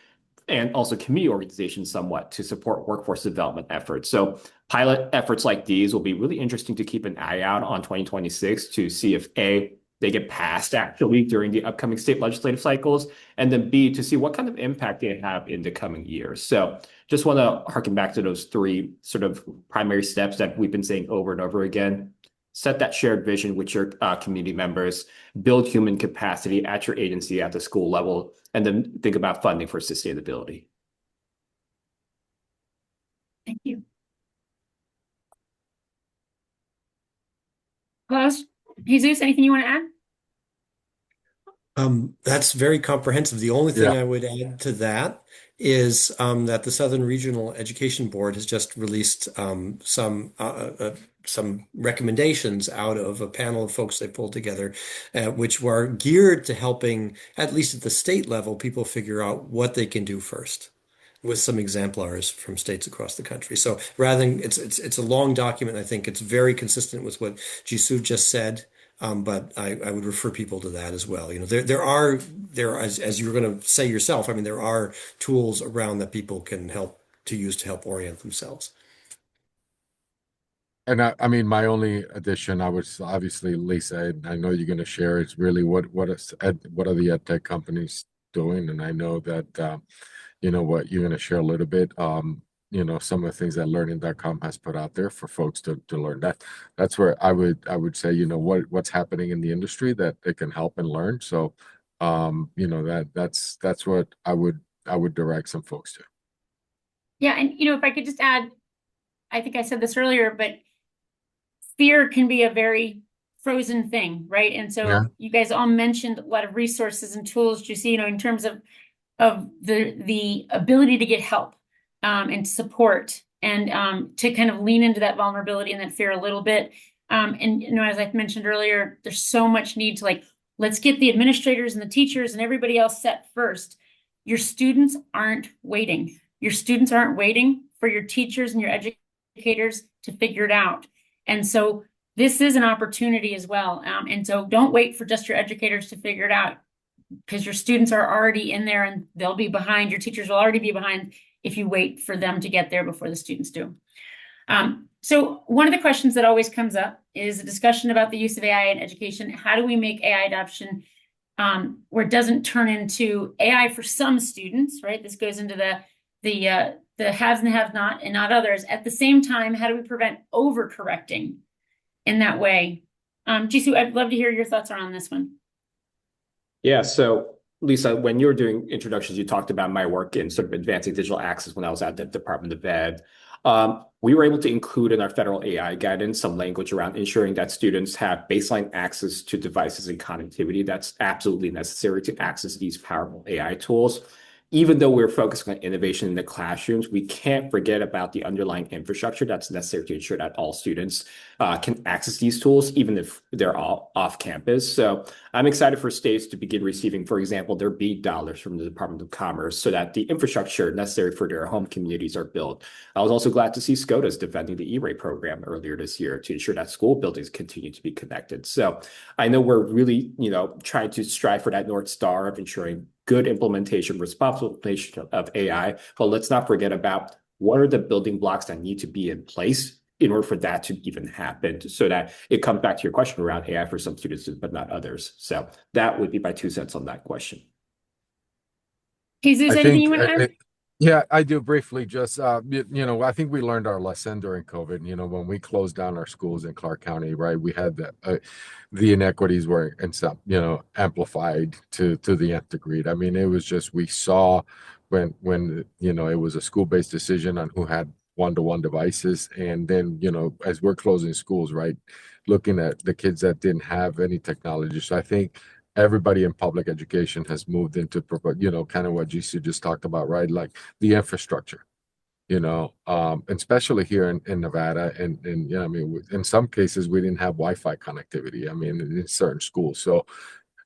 [SPEAKER 3] and also community organizations somewhat to support workforce development efforts. So pilot efforts like these will be really interesting to keep an eye out on 2026 to see if A, they get passed actually during the upcoming state legislative cycles, and then B, to see what kind of impact they have in the coming years. So just want to harken back to those 3 sort of primary steps that we've been saying over and over again. Set that shared vision with your community members, build human capacity at your agency at the school level, and then think about funding for sustainability.
[SPEAKER 1] Thank you. Klaus, Jesus, anything you want to add?
[SPEAKER 2] That's very comprehensive. The only thing
[SPEAKER 5] Yeah.
[SPEAKER 2] I would add to that is that the Southern Regional Education Board has just released some recommendations out of a panel of folks they pulled together, which were geared to helping, at least at the state level, people figure out what they can do first, with some exemplars from states across the country. So rather than it's a long document, I think it's very consistent with what Jisoo just said. But I would refer people to that as well. There are as you were going to say yourself. I mean, there are tools around that people can use to help orient themselves.
[SPEAKER 5] And I mean, my only addition, I was obviously, Lisa, I know you're going to share, is really what are the ed tech companies doing? And I know that what you're going to share a little bit. Some of the things that Learning.com has put out there for folks to learn. That's where I would say, what's happening in the industry that they can help and learn. So that's what I would direct some folks to.
[SPEAKER 1] Yeah, and if I could just add, I think I said this earlier, but fear can be a very frozen thing, right? And so
[SPEAKER 5] Yeah.
[SPEAKER 1] you guys all mentioned a lot of resources and tools, you see, in terms of the ability to get help and support and to kind of lean into that vulnerability and that fear a little bit. And as I mentioned earlier, there's so much need to let's get the administrators and the teachers and everybody else set first. Your students aren't waiting. Your students aren't waiting for your teachers and your educators to figure it out. And so this is an opportunity as well. And so don't wait for just your educators to figure it out, because your students are already in there and they'll be behind. Your teachers will already be behind if you wait for them to get there before the students do. So one of the questions that always comes up is a discussion about the use of AI in education. How do we make AI adoption where it doesn't turn into AI for some students, right? This goes into the haves and the have not and not others. At the same time, how do we prevent overcorrecting in that way? Jisoo, I'd love to hear your thoughts around this one.
[SPEAKER 3] Yeah, so Lisa, when you were doing introductions, you talked about my work in sort of advancing digital access when I was at the Department of Ed. We were able to include in our federal AI guidance some language around ensuring that students have baseline access to devices and connectivity that's absolutely necessary to access these powerful AI tools. Even though we're focusing on innovation in the classrooms, we can't forget about the underlying infrastructure that's necessary to ensure that all students can access these tools, even if they're all off campus. So I'm excited for states to begin receiving, for example, their BEAD dollars from the Department of Commerce so that the infrastructure necessary for their home communities are built. I was also glad to see SCOTUS defending the E-rate program earlier this year to ensure that school buildings continue to be connected. So I know we're really, trying to strive for that North Star of ensuring good implementation, responsible implementation of AI, but let's not forget about what are the building blocks that need to be in place in order for that to even happen, so that it comes back to your question around AI for some students, but not others. So that would be my 2 cents on that question.
[SPEAKER 1] Jesus,
[SPEAKER 5] I
[SPEAKER 1] anything
[SPEAKER 5] think,
[SPEAKER 1] you want to add?
[SPEAKER 5] yeah, I do briefly. Just I think we learned our lesson during COVID. When we closed down our schools in Clark County, right? We had the inequities were and some, amplified to the nth degree. I mean, it was just we saw when it was a school-based decision on who had one-to-one devices, and then as we're closing schools, right, looking at the kids that didn't have any technology. So I think everybody in public education has moved into, kind of what GC just talked about, right? Like the infrastructure, and especially here in Nevada. And I mean, in some cases, we didn't have Wi-Fi connectivity. I mean, in certain schools. So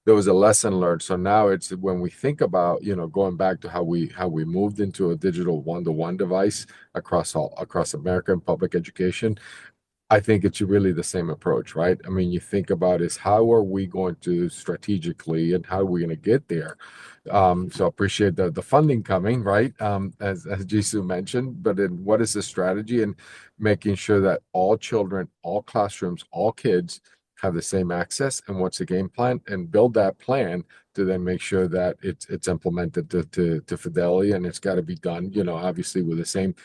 [SPEAKER 5] there was a lesson learned. So now it's when we think about, going back to how we moved into a digital one-to-one device across America in public education. I think it's really the same approach, right? I mean, you think about is how are we going to strategically and how are we going to get there? So I appreciate the funding coming, right? As Jisoo mentioned, but then what is the strategy and making sure that all children, all classrooms, all kids have the same access, and what's the game plan, and build that plan to then make sure that it's implemented to fidelity, and it's got to be done, obviously with the same.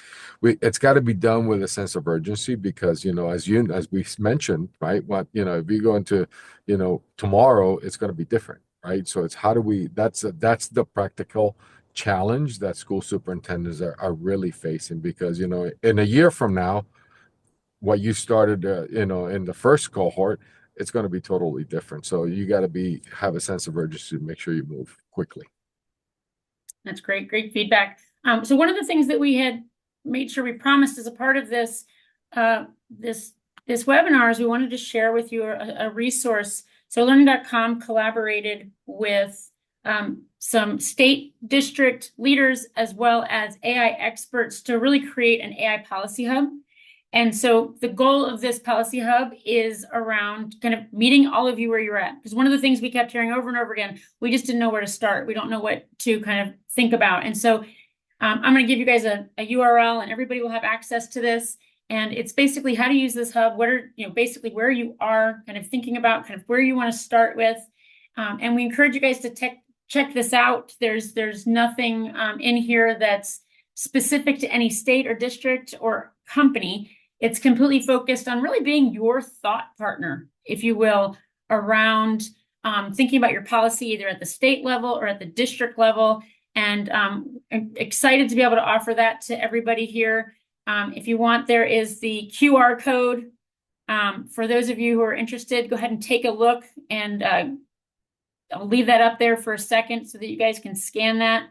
[SPEAKER 5] It's got to be done with a sense of urgency because as we mentioned, right? If you go into tomorrow, it's going to be different, right? So it's how do we? That's the practical challenge that school superintendents are really facing because in a year from now, what you started in the first cohort, it's going to be totally different. So you got to have a sense of urgency to make sure you move quickly.
[SPEAKER 1] That's great. Great feedback. So one of the things that we had made sure we promised as a part of this this webinar is we wanted to share with you a resource. So Learning.com collaborated with some state district leaders as well as AI experts to really create an AI policy hub. And so the goal of this policy hub is around kind of meeting all of you where you're at. Because one of the things we kept hearing over and over again, we just didn't know where to start. We don't know what to kind of think about. And so I'm going to give you guys a URL and everybody will have access to this. And it's basically how to use this hub, what are, basically where you are kind of thinking about, kind of where you want to start with. And we encourage you guys to check this out. There's nothing in here that's specific to any state or district or company. It's completely focused on really being your thought partner, if you will, around thinking about your policy either at the state level or at the district level. And I'm excited to be able to offer that to everybody here. If you want, there is the QR code. For those of you who are interested, go ahead and take a look, and I'll leave that up there for a second so that you guys can scan that.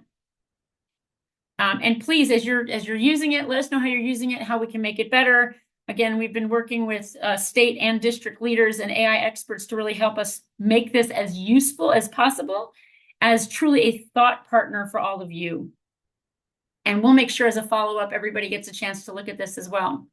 [SPEAKER 1] And please, as you're using it, let us know how you're using it, how we can make it better. Again, we've been working with state and district leaders and AI experts to really help us make this as useful as possible, as truly a thought partner for all of you. And we'll make sure as a follow-up, everybody gets a chance to look at this as well.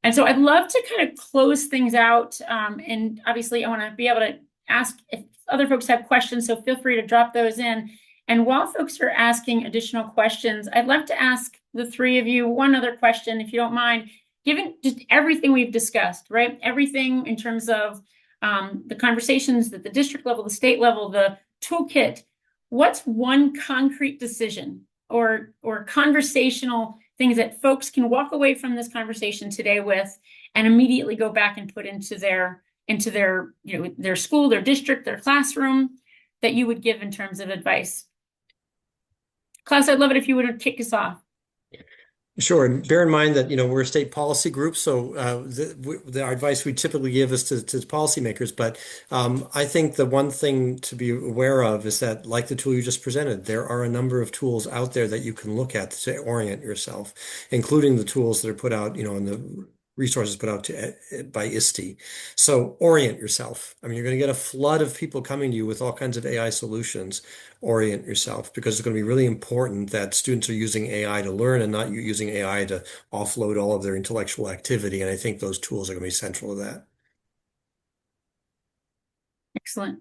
[SPEAKER 1] And so I'd love to kind of close things out. And obviously, I want to be able to ask if other folks have questions, so feel free to drop those in. And while folks are asking additional questions, I'd love to ask the three of you one other question, if you don't mind, given just everything we've discussed, right? Everything in terms of the conversations at the district level, the state level, the toolkit. What's one concrete decision or conversational things that folks can walk away from this conversation today with and immediately go back and put into their their school, their district, their classroom, that you would give in terms of advice? Klaus, I'd love it if you would kick us off.
[SPEAKER 2] Sure. And bear in mind that, we're a state policy group, so our advice we typically give is to policymakers. But I think the one thing to be aware of is that, like the tool you just presented, there are a number of tools out there that you can look at to orient yourself, including the tools that are put out, in the resources put out by ISTE. So orient yourself. I mean, you're going to get a flood of people coming to you with all kinds of AI solutions. Orient yourself, because it's going to be really important that students are using AI to learn and not using AI to offload all of their intellectual activity. And I think those tools are going to be central to that.
[SPEAKER 1] Excellent.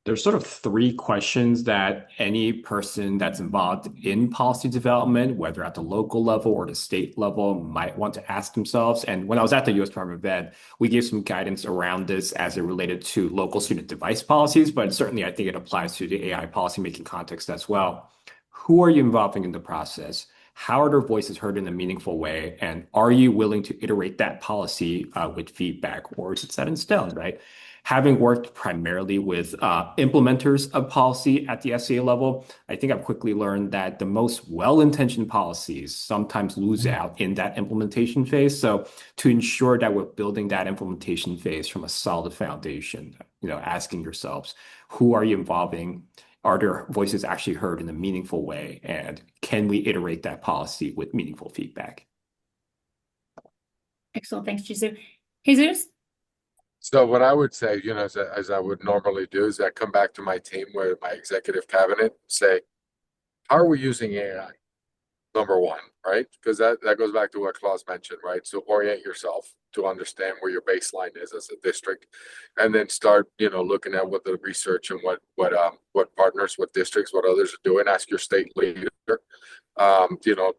[SPEAKER 3] There's sort of three questions that any person that's involved in policy development, whether at the local level or the state level, might want to ask themselves. And when I was at the U.S. Department of Ed, we gave some guidance around this as it related to local student device policies, but certainly I think it applies to the AI policymaking context as well. Who are you involving in the process? How are their voices heard in a meaningful way? And are you willing to iterate that policy with feedback, or is it set in stone, right? Having worked primarily with implementers of policy at the SCA level, I think I've quickly learned that the most well-intentioned policies sometimes lose out in that implementation phase. So to ensure that we're building that implementation phase from a solid foundation, asking yourselves, who are you involving? Are their voices actually heard in a meaningful way? And can we iterate that policy with meaningful feedback?
[SPEAKER 1] Excellent. Thanks, Jisoo. Jesus?
[SPEAKER 5] So what I would say, as I would normally do, is I come back to my team with my executive cabinet, say, how are we using AI? Number one, right? Because that goes back to what Klaus mentioned, right? So orient yourself to understand where your baseline is as a district, and then start, looking at what the research and what partners, what districts, what others are doing. Ask your state leader, you know,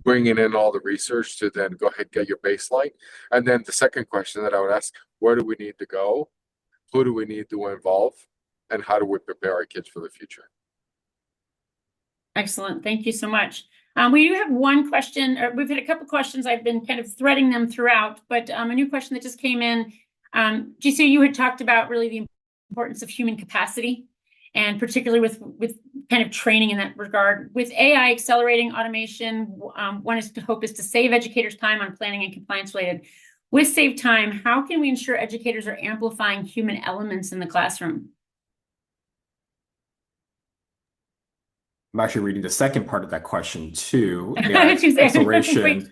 [SPEAKER 5] bringing in all the research to then go ahead and get your baseline. And then the second question that I would ask, where do we need to go? Who do we need to involve? And how do we prepare our kids for the future?
[SPEAKER 1] Excellent. Thank you so much. We do have one question, or we've had a couple questions. I've been kind of threading them throughout, but a new question that just came in. Jisoo, you had talked about really the importance of human capacity, and particularly with kind of training in that regard. With AI accelerating automation, one is to hope is to save educators time on planning and compliance related. With save time, how can we ensure educators are amplifying human elements in the classroom?
[SPEAKER 3] I'm actually reading the second part of that question too. Acceleration,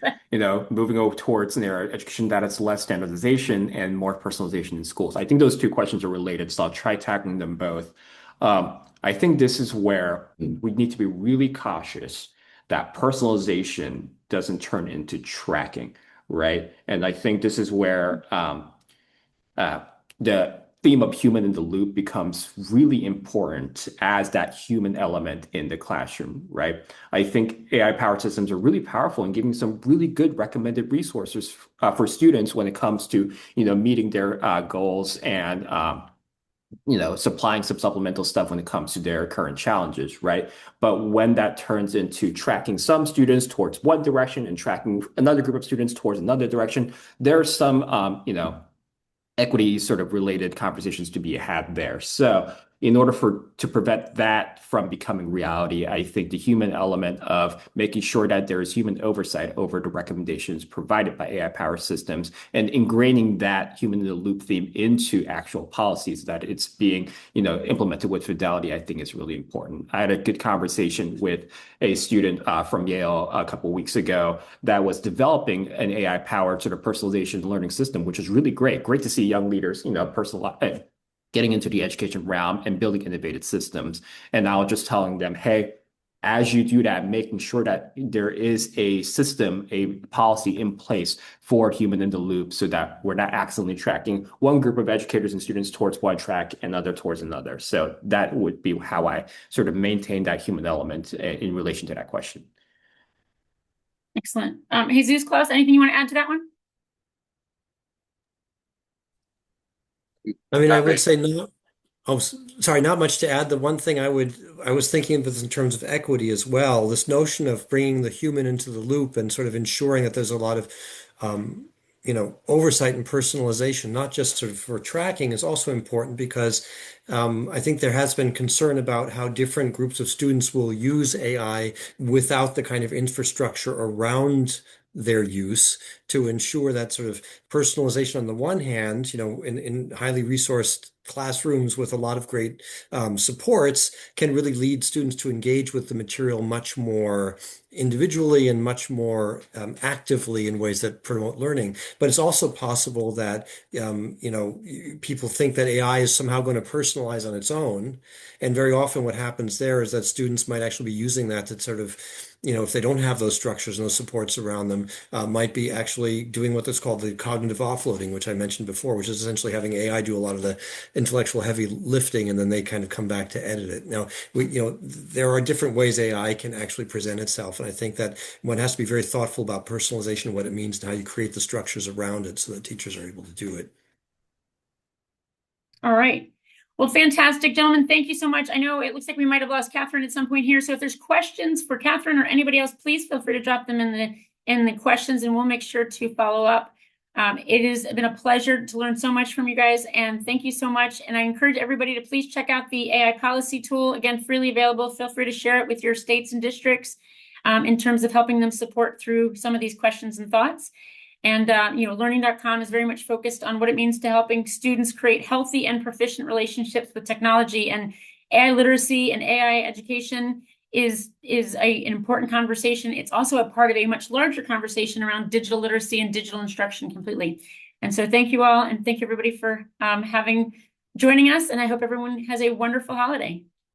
[SPEAKER 3] moving over towards education that is less standardization and more personalization in schools. I think those two questions are related, so I'll try tackling them both. I think this is where we need to be really cautious that personalization doesn't turn into tracking, right? And I think this is where the theme of human in the loop becomes really important as that human element in the classroom, right? I think AI-powered systems are really powerful in giving some really good recommended resources for students when it comes to, meeting their goals and, supplying some supplemental stuff when it comes to their current challenges, right? But when that turns into tracking some students towards one direction and tracking another group of students towards another direction, there's some, equity sort of related conversations to be had there. So in order to prevent that from becoming reality, I think the human element of making sure that there is human oversight over the recommendations provided by AI powered systems and ingraining that human in the loop theme into actual policies that it's being, implemented with fidelity, I think is really important. I had a good conversation with a student from Yale a couple of weeks ago that was developing an AI powered sort of personalization learning system, which is really great. Great to see young leaders, getting into the education realm and building innovative systems. And now just telling them, hey, as you do that, making sure that there is a system, a policy in place for human in the loop so that we're not accidentally tracking one group of educators and students towards one track and another towards another. So that would be how I sort of maintain that human element in relation to that question.
[SPEAKER 1] Excellent. Jesus, Klaus, anything you want to add to that one?
[SPEAKER 2] I mean, I would say not much to add. The one thing I was thinking of this in terms of equity as well, this notion of bringing the human into the loop and sort of ensuring that there's a lot of, oversight and personalization, not just sort of for tracking, is also important because I think there has been concern about how different groups of students will use AI without the kind of infrastructure around their use to ensure that sort of personalization on the one hand, in highly resourced classrooms with a lot of great supports can really lead students to engage with the material much more individually and much more actively in ways that promote learning. But it's also possible that, people think that AI is somehow going to personalize on its own. And very often what happens there is that students might actually be using that to sort of, if they don't have those structures and those supports around them, might be actually actually doing what is called the cognitive offloading, which I mentioned before, which is essentially having AI do a lot of the intellectual heavy lifting, and then they kind of come back to edit it. Now, there are different ways AI can actually present itself, and I think that one has to be very thoughtful about personalization and what it means and how you create the structures around it so that teachers are able to do it.
[SPEAKER 1] All right. Well, fantastic, gentlemen. Thank you so much. I know it looks like we might have lost Catherine at some point here. So if there's questions for Catherine or anybody else, please feel free to drop them in the questions, and we'll make sure to follow up. It has been a pleasure to learn so much from you guys, and thank you so much. And I encourage everybody to please check out the AI policy tool. Again, freely available. Feel free to share it with your states and districts in terms of helping them support through some of these questions and thoughts. And Learning.com is very much focused on what it means to helping students create healthy and proficient relationships with technology. And AI literacy and AI education is an important conversation. It's also a part of a much larger conversation around digital literacy and digital instruction completely. And so thank you all, and thank you everybody for joining us. And I hope everyone has a wonderful holiday.